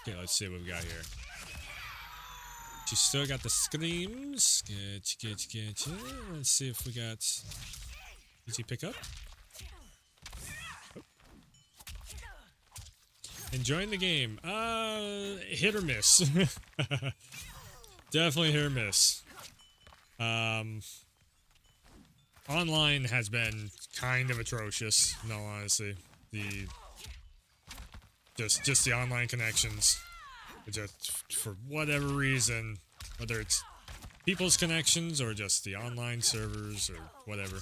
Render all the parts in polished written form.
Okay, let's see what we got here. She still got the screams. Get. Let's see if we got easy pickup. Enjoying the game. Hit or miss. Definitely hit or miss. Online has been kind of atrocious, in all honesty. The just the online connections. Just for whatever reason, whether it's people's connections or just the online servers or whatever.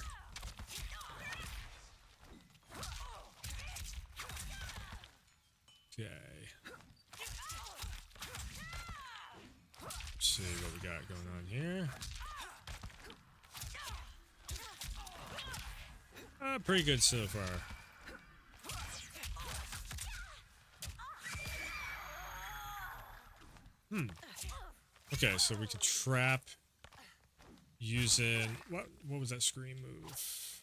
Okay. Let's see what we got going on here. Pretty good so far. Okay, so we can trap using what was that scream move?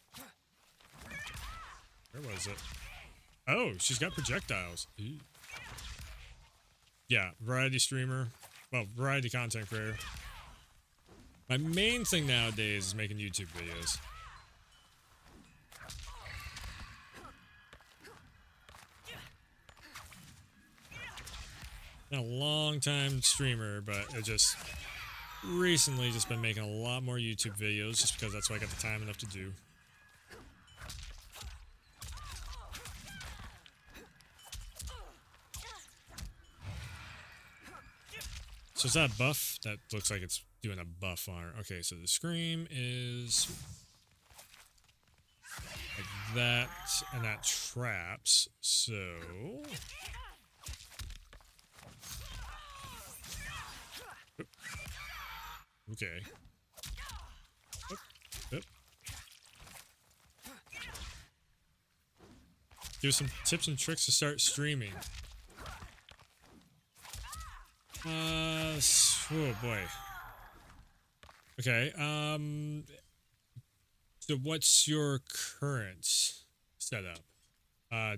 Where was it? Oh, she's got projectiles. Ooh. Yeah, variety streamer. Well, variety content creator. My main thing nowadays is making YouTube videos. Been a long time streamer, but it just recently just been making a lot more YouTube videos just because that's what I got the time enough to do. So is that a buff? That looks like it's doing a buff on her. Okay, so the scream is like that, and that traps. So okay. Oop, oop. Give some tips and tricks to start streaming. Oh boy. Okay, so what's your current setup?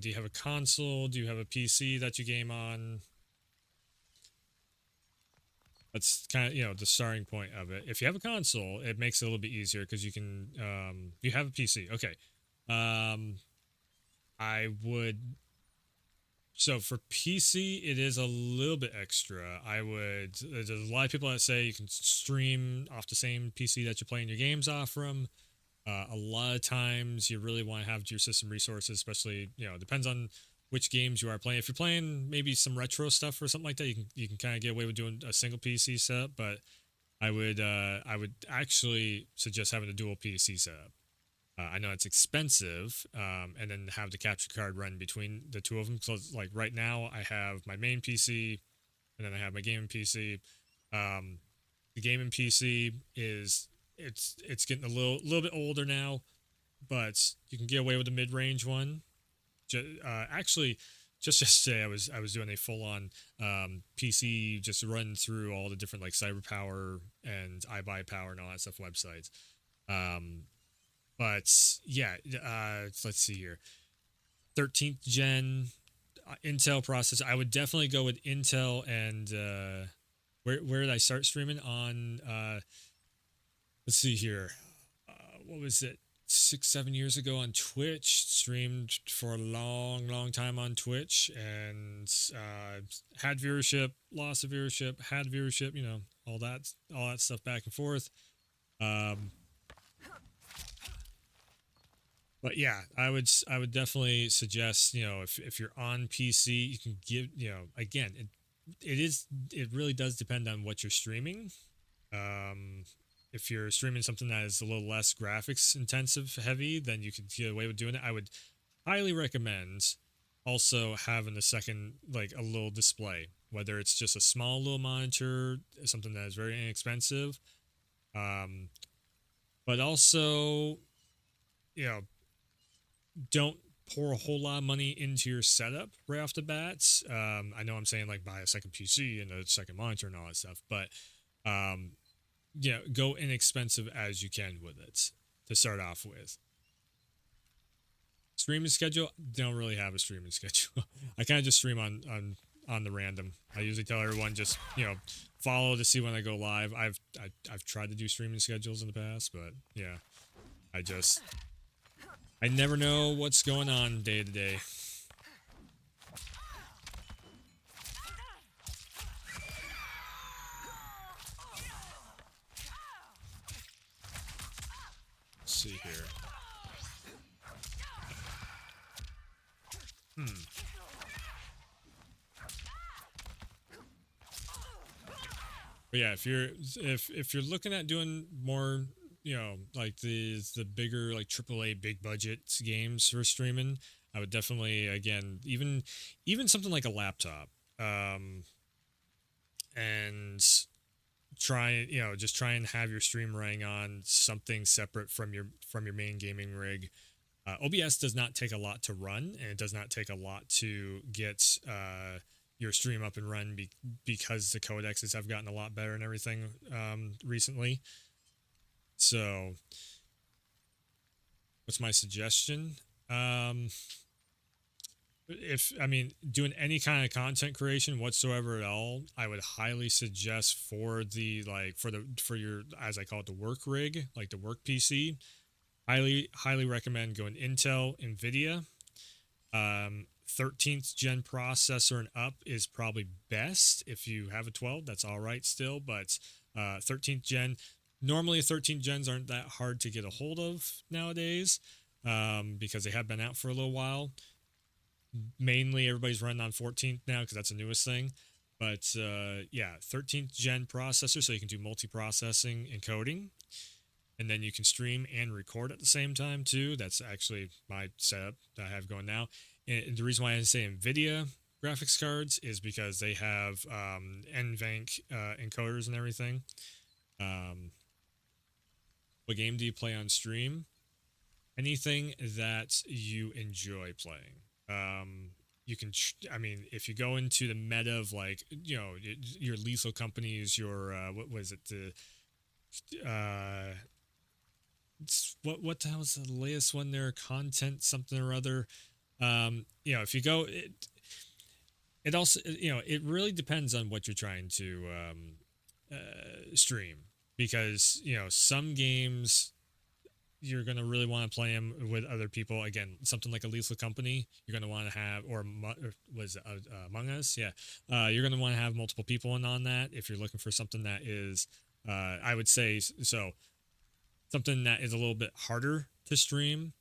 Do you have a console? Do you have a PC that you game on? That's kind of, you know, the starting point of it. If you have a console, it makes it a little bit easier because you can, you have a PC. Okay. I would, so for PC, it is a little bit extra. There's a lot of people that say you can stream off the same PC that you're playing your games off from. A lot of times you really want to have your system resources, especially, you know, it depends on which games you are playing. If you're playing maybe some retro stuff or something like that, you can kind of get away with doing a single PC setup. But I would actually suggest having a dual PC setup. I know it's expensive, and then have the capture card run between the two of them. So like right now, I have my main PC, and then I have my gaming PC. The gaming PC is it's getting a little bit older now, but you can get away with a mid range one. Actually, just yesterday I was doing a full on PC, just run through all the different like CyberPower and iBuyPower and all that stuff websites. But yeah, let's see here. 13th gen Intel processor. I would definitely go with Intel. And where did I start streaming on? Let's see here. What was it? 6-7 years ago on Twitch. Streamed for a long time on Twitch, and had viewership, loss of viewership, had viewership. You know, all that stuff back and forth. But yeah, I would definitely suggest, you know, if you're on PC, you can give, you know, again, it really does depend on what you're streaming. If you're streaming something that is a little less graphics intensive heavy, then you can get away with doing it. I would highly recommend also having a second, like a little display, whether it's just a small little monitor, something that is very inexpensive. But also, you know, don't pour a whole lot of money into your setup right off the bat. I know I'm saying like buy a second PC and a second monitor and all that stuff, but yeah, go inexpensive as you can with it to start off with. Streaming schedule, don't really have a streaming schedule. I kind of just stream on on the random. I usually tell everyone just follow to see when I go live. I've tried to do streaming schedules in the past, but yeah, I never know what's going on day to day. Let's see here. But yeah, if you're looking at doing more, like the bigger like AAA big budget games for streaming, I would definitely again even something like a laptop, and try just try and have your stream running on something separate from your main gaming rig. OBS does not take a lot to run, and it does not take a lot to get your stream up and run because the codexes have gotten a lot better and everything recently. So, what's my suggestion? If doing any kind of content creation whatsoever at all, I would highly suggest for your, as I call it, the work rig, like the work PC. Highly recommend going Intel, NVIDIA. 13th gen processor and up is probably best. If you have a 12, that's all right still, but 13th gen, normally 13th gens aren't that hard to get a hold of nowadays, because they have been out for a little while. Mainly everybody's running on 14th now because that's the newest thing. But yeah, 13th gen processor, so you can do multi-processing and coding. And then you can stream and record at the same time too. That's actually my setup that I have going now. And the reason why I say NVIDIA graphics cards is because they have NVENC encoders and everything. What game do you play on stream? Anything that you enjoy playing. You can, if you go into the meta of like, your Lethal Companies, your, what was it? What the hell is the latest one there? Content something or other. If you go, it also, it really depends on what you're trying to stream, because some games you're going to really want to play them with other people. Again, something like a Lethal Company, you're going to want to have, or was it Among Us? Yeah. You're going to want to have multiple people in on that if you're looking for something that is, I would say, so something that is a little bit harder to stream,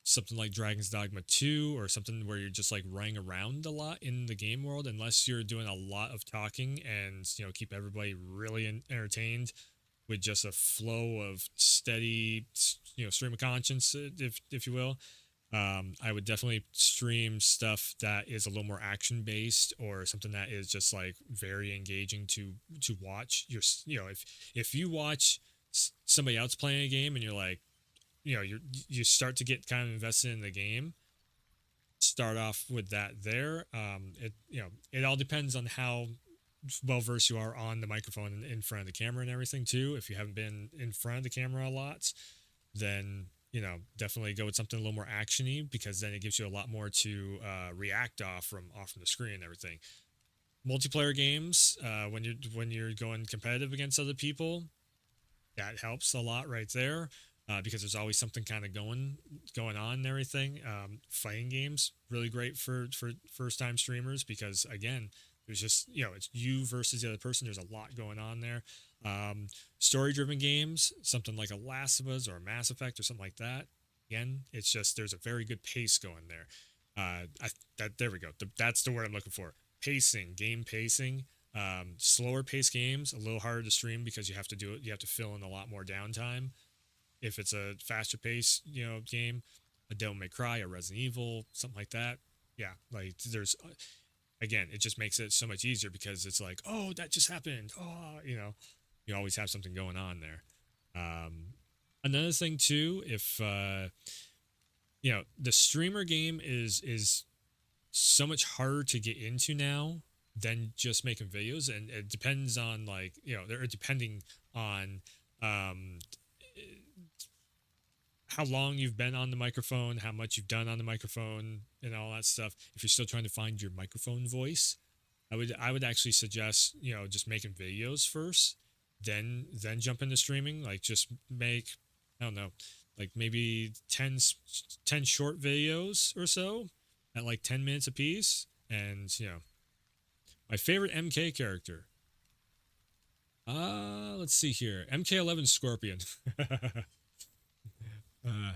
something like Dragon's Dogma 2, or something where you're just like running around a lot in the game world, unless you're doing a lot of talking and keep everybody really entertained with just a flow of steady stream of conscience, if you will. I would definitely stream stuff that is a little more action based, or something that is just like very engaging to watch. If you watch somebody else playing a game and you're like, you start to get kind of invested in the game, start off with that there. It all depends on how well versed you are on the microphone in front of the camera and everything too. If you haven't been in front of the camera a lot, then definitely go with something a little more actiony, because then it gives you a lot more to react off from the screen and everything. Multiplayer games, when you're going competitive against other people, that helps a lot right there, because there's always something kind of going on and everything. Fighting games, really great for first time streamers, because again, there's just it's you versus the other person. There's a lot going on there. Story driven games, something like a Last of Us or a Mass Effect or something like that. Again, it's just there's a very good pace going there. There we go. That's the word I'm looking for. Pacing, game pacing. Slower paced games, a little harder to stream because you have to fill in a lot more downtime. If it's a faster paced game, a Devil May Cry, a Resident Evil, something like that, yeah, like there's, again, it just makes it so much easier, because it's like, oh, that just happened, you always have something going on there. Another thing too, if the streamer game is so much harder to get into now than just making videos, and it depends on they're depending on how long you've been on the microphone, how much you've done on the microphone, and all that stuff. If you're still trying to find your microphone voice, I would actually suggest, just making videos first, then jump into streaming. Like just make, I don't know, like maybe 10 short videos or so at like 10 minutes a piece. And my favorite MK character. Let's see here. MK11 Scorpion. uh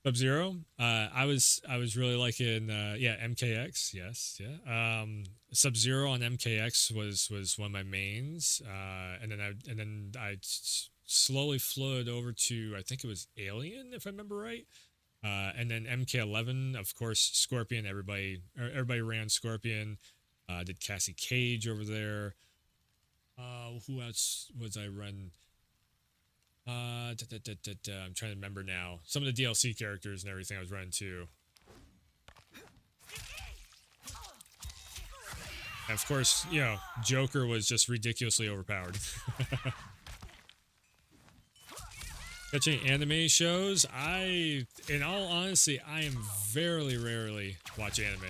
Sub Zero. I was really liking yeah, MKX. Yes, yeah. Sub Zero on MKX was one of my mains. And then I slowly flowed over to, I think it was Alien, if I remember right. And then MK11, of course, Scorpion. Everybody ran Scorpion. Did Cassie Cage over there. Who else was I run? I'm trying to remember now. Some of the DLC characters and everything I was running too. And of course, Joker was just ridiculously overpowered. Catching anime shows, in all honesty, I am very rarely watch anime.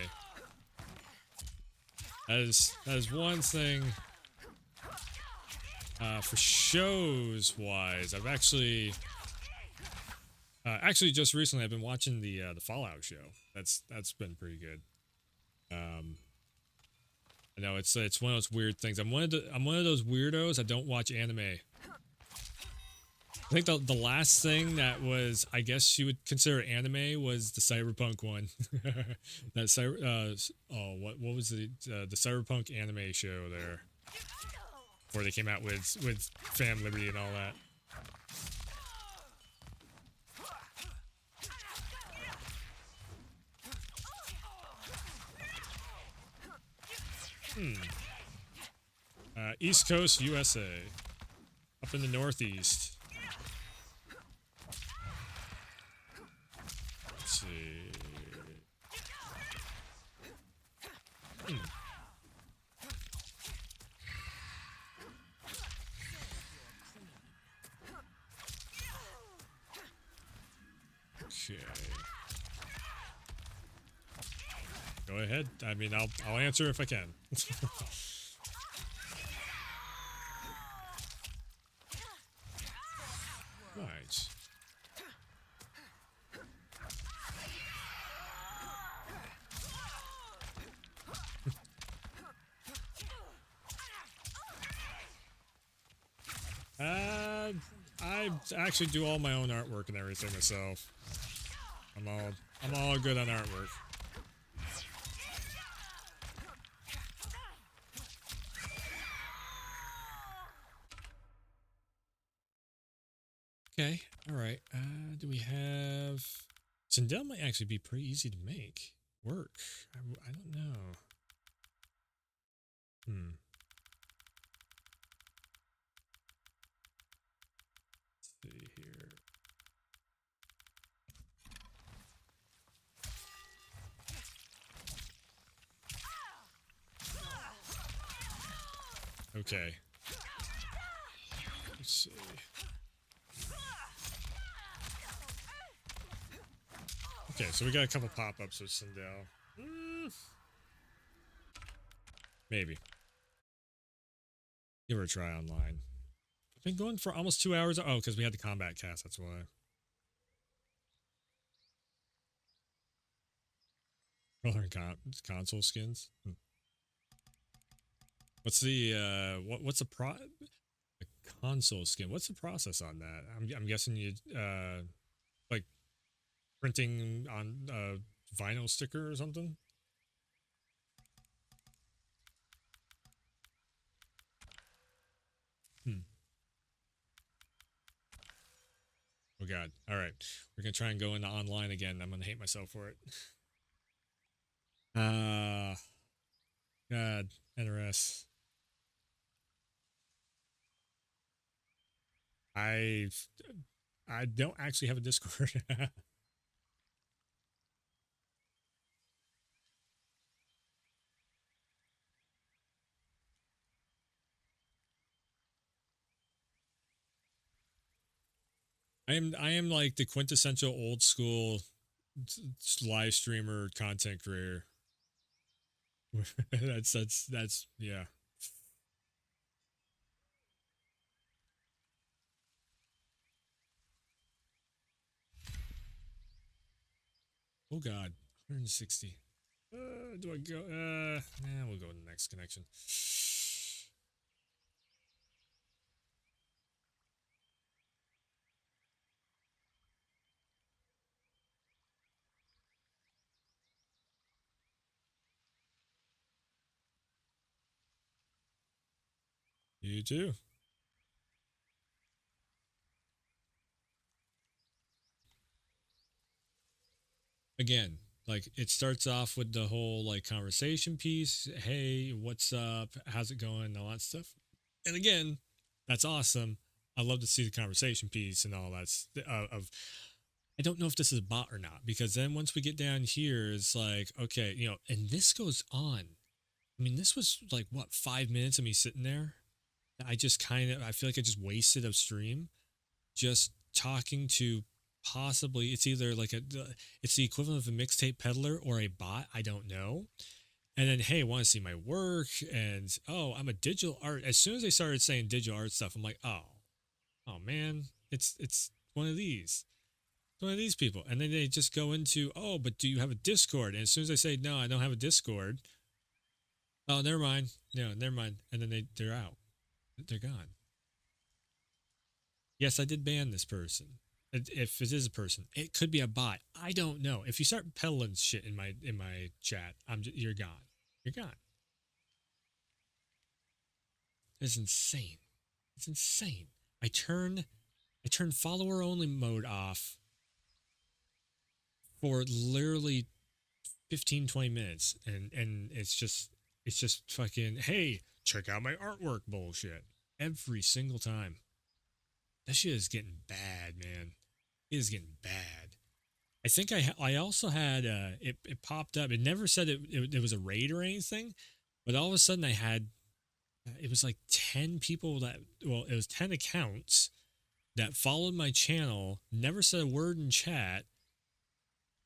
That is one thing. For shows wise, I've actually just recently I've been watching the Fallout show. That's been pretty good. I know it's one of those weird things. I'm one of those weirdos that don't watch anime. I think the last thing that was, I guess you would consider anime, was the Cyberpunk one. What was the Cyberpunk anime show there? Where they came out with Phantom Liberty and all that. East Coast, USA. Up in the Northeast. Let's see. Okay. Go ahead. I mean, I'll answer if I can. Right. I actually do all my own artwork and everything myself. I'm all good on artwork. Okay, all right. Do we have... Sindel might actually be pretty easy to make work. I don't know. Let's see here. Okay. Let's see. Okay, so we got a couple pop-ups with Sindel. Maybe. Give her a try online. I've been going for almost 2 hours. Oh, because we had the combat cast, that's why. Color and console skins. What's the what's a console skin? What's the process on that? I'm guessing you like printing on a vinyl sticker or something. Oh god. All right. We're going to try and go into online again. I'm going to hate myself for it. God, NRS. I don't actually have a Discord. I am like the quintessential old school live streamer content creator. That's yeah. Oh God, 160. Do I go? We'll go to the next connection. You too. Again, like it starts off with the whole like conversation piece. Hey, what's up? How's it going? All that stuff. And again, that's awesome. I love to see the conversation piece and all that of. I don't know if this is a bot or not because then once we get down here, it's like okay, and this goes on. I mean, this was like what 5 minutes of me sitting there. I feel like I just wasted a stream just talking to possibly it's either like it's the equivalent of a mixtape peddler or a bot. I don't know. And then hey, want to see my work? And oh, I'm a digital art. As soon as they started saying digital art stuff, I'm like, oh man, it's one of these. One of these people. And then they just go into, oh, but do you have a Discord? And as soon as I say no, I don't have a Discord. Oh, never mind. No, never mind. And then they're out. They're gone. Yes, I did ban this person. If it is a person, it could be a bot. I don't know. If you start peddling shit in my chat, you're gone. You're gone. It's insane. It's insane. I turn I turn follower only mode off for literally 15 20 minutes and it's just fucking hey, check out my artwork bullshit every single time. That shit is getting bad, man. It is getting bad. I think I also had it popped up. It never said it was a raid or anything, but all of a sudden I had it was like 10 people it was 10 accounts that followed my channel, never said a word in chat,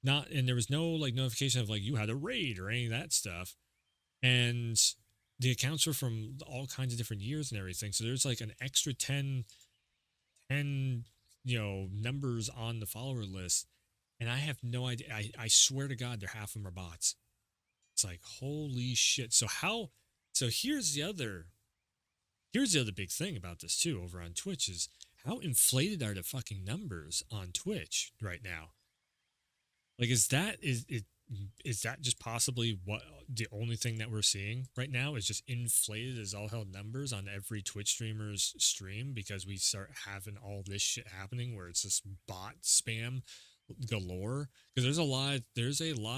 not and there was no like notification of like you had a raid or any of that stuff. And the accounts were from all kinds of different years and everything. So there's like an extra 10 numbers on the follower list, and I have no idea. I swear to God, they're half of them are bots. It's like holy shit. So here's the other big thing about this too over on Twitch is how inflated are the fucking numbers on Twitch right now? Like is that just possibly what the only thing that we're seeing right now is just inflated as all hell numbers on every Twitch streamer's stream because we start having all this shit happening where it's just bot spam galore because there's a lot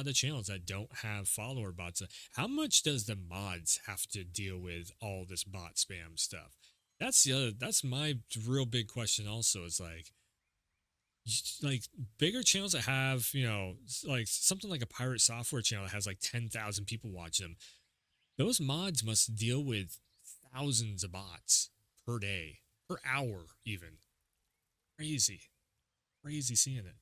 of channels that don't have follower bots. How much does the mods have to deal with all this bot spam stuff? That's my real big question also is like bigger channels that have like something like a pirate software channel that has like 10,000 people watching them, those mods must deal with thousands of bots per day, per hour even. Crazy, crazy seeing it.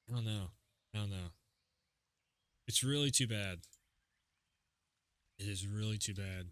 I don't know. I don't know. It's really too bad. It is really too bad.